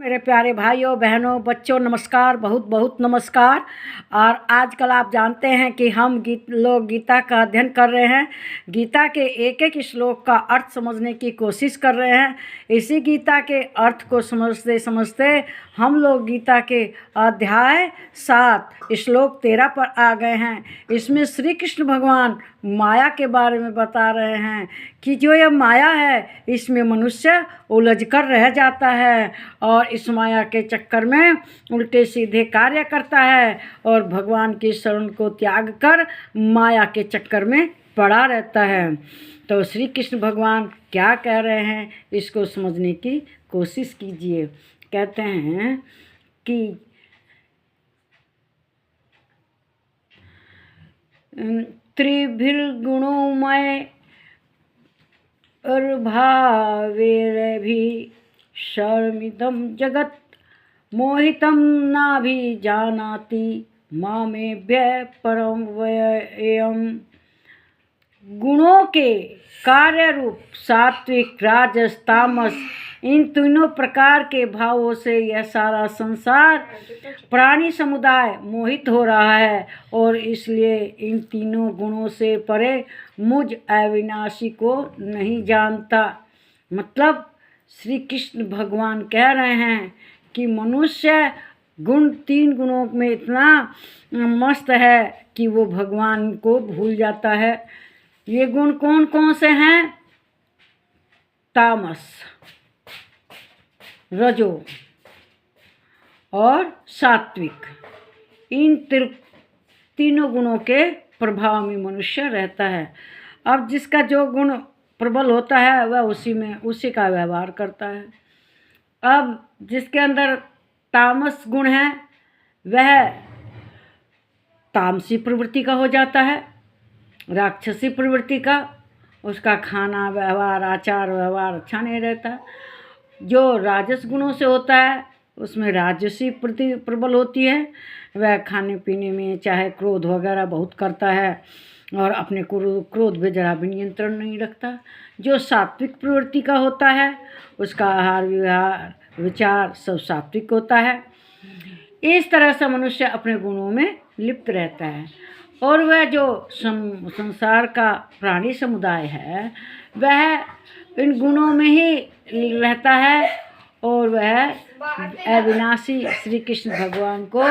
मेरे प्यारे भाइयों बहनों बच्चों, नमस्कार, बहुत बहुत नमस्कार। और आजकल आप जानते हैं कि हम लोग गीता का अध्ययन कर रहे हैं। गीता के एक एक श्लोक का अर्थ समझने की कोशिश कर रहे हैं। इसी गीता के अर्थ को समझते समझते हम लोग गीता के अध्याय 7 श्लोक 13 पर आ गए हैं। इसमें श्री कृष्ण भगवान माया के बारे में बता रहे हैं कि जो यह माया है इसमें मनुष्य उलझ कर रह जाता है और इस माया के चक्कर में उल्टे सीधे कार्य करता है और भगवान की शरण को त्याग कर माया के चक्कर में पड़ा रहता है। तो श्री कृष्ण भगवान क्या कह रहे हैं इसको समझने की कोशिश कीजिए। कहते हैं कि त्रिभिर्गुणोमय भावेरभि शर्मिदं जगत मोहितं नाभिजानाति मामेभ्यः परं व्ययम्। गुणों के कार्य रूप सात्विक राजस तामस इन तीनों प्रकार के भावों से यह सारा संसार प्राणी समुदाय मोहित हो रहा है और इसलिए इन तीनों गुणों से परे मुझ अविनाशी को नहीं जानता। मतलब श्री कृष्ण भगवान कह रहे हैं कि मनुष्य तीन गुणों में इतना मस्त है कि वो भगवान को भूल जाता है। ये गुण कौन कौन से हैं? तामस, रजो और सात्विक। इन तीनों गुणों के प्रभाव में मनुष्य रहता है। अब जिसका जो गुण प्रबल होता है वह उसी का व्यवहार करता है। अब जिसके अंदर तामस गुण है वह तामसी प्रवृत्ति का हो जाता है, राक्षसी प्रवृत्ति का। उसका खाना व्यवहार आचार व्यवहार अच्छा नहीं रहता। जो राजस गुणों से होता है उसमें राजसी प्रति प्रबल होती है। वह खाने पीने में चाहे क्रोध वगैरह बहुत करता है और अपने क्रोध पे जरा भी नियंत्रण नहीं रखता। जो सात्विक प्रवृत्ति का होता है उसका आहार व्यवहार विचार सब सात्विक होता है। इस तरह से मनुष्य अपने गुणों में लिप्त रहता है और वह जो संसार का प्राणी समुदाय है वह इन गुणों में ही रहता है और वह अविनाशी श्री कृष्ण भगवान को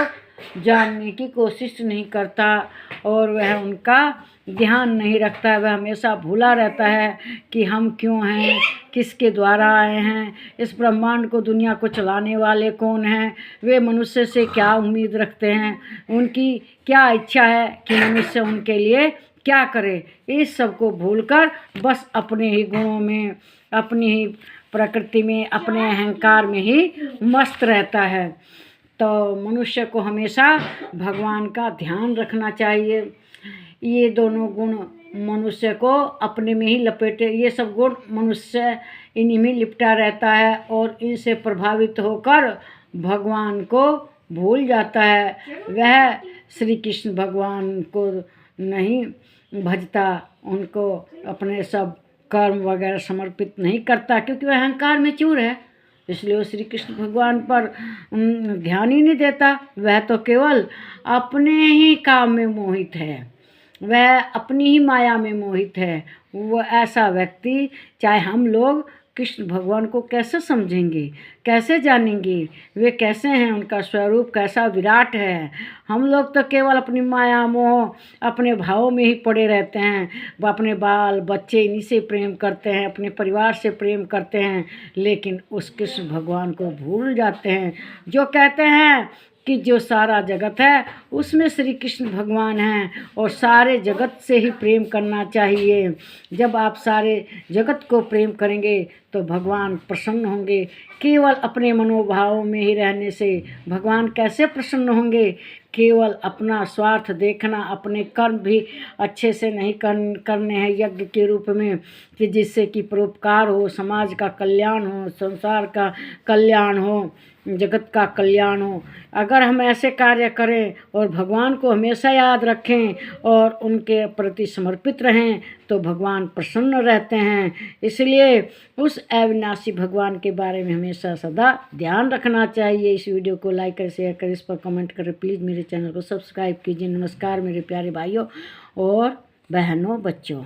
जानने की कोशिश नहीं करता और वह उनका ध्यान नहीं रखता। वह हमेशा भूला रहता है कि हम क्यों हैं, किसके द्वारा आए हैं, इस ब्रह्मांड को दुनिया को चलाने वाले कौन हैं, वे मनुष्य से क्या उम्मीद रखते हैं, उनकी क्या इच्छा है कि मनुष्य उनके लिए क्या करे। इस सब को भूलकर बस अपने ही गुणों में, अपनी ही प्रकृति में, अपने अहंकार में ही मस्त रहता है। तो मनुष्य को हमेशा भगवान का ध्यान रखना चाहिए। ये दोनों गुण मनुष्य को अपने में ही लपेटे, ये सब गुण मनुष्य इन्हीं में लिपटा रहता है और इनसे प्रभावित होकर भगवान को भूल जाता है। वह श्री कृष्ण भगवान को नहीं भजता, उनको अपने सब कर्म वगैरह समर्पित नहीं करता क्योंकि वह अहंकार में चूर है। इसलिए वो श्री कृष्ण भगवान पर ध्यान ही नहीं देता। वह तो केवल अपने ही काम में मोहित है, वह अपनी ही माया में मोहित है। वो ऐसा व्यक्ति, चाहे हम लोग कृष्ण भगवान को कैसे समझेंगे, कैसे जानेंगे, वे कैसे हैं, उनका स्वरूप कैसा विराट है। हम लोग तो केवल अपनी माया मोह अपने भावों में ही पड़े रहते हैं। वो अपने बाल बच्चे इन्हीं से प्रेम करते हैं, अपने परिवार से प्रेम करते हैं, लेकिन उस कृष्ण भगवान को भूल जाते हैं। जो कहते हैं कि जो सारा जगत है उसमें श्री कृष्ण भगवान हैं और सारे जगत से ही प्रेम करना चाहिए। जब आप सारे जगत को प्रेम करेंगे तो भगवान प्रसन्न होंगे। केवल अपने मनोभावों में ही रहने से भगवान कैसे प्रसन्न होंगे? केवल अपना स्वार्थ देखना, अपने कर्म भी अच्छे से नहीं करने हैं यज्ञ के रूप में कि जिससे कि परोपकार हो, समाज का कल्याण हो, संसार का कल्याण हो, जगत का कल्याण हो। अगर हम ऐसे कार्य करें और भगवान को हमेशा याद रखें और उनके प्रति समर्पित रहें तो भगवान प्रसन्न रहते हैं। इसलिए उस अविनाशी भगवान के बारे में हमेशा सदा ध्यान रखना चाहिए। इस वीडियो को लाइक करें, शेयर करें, इस पर कमेंट करें। प्लीज़ मेरे चैनल को सब्सक्राइब कीजिए। नमस्कार मेरे प्यारे भाइयों और बहनों, बच्चों।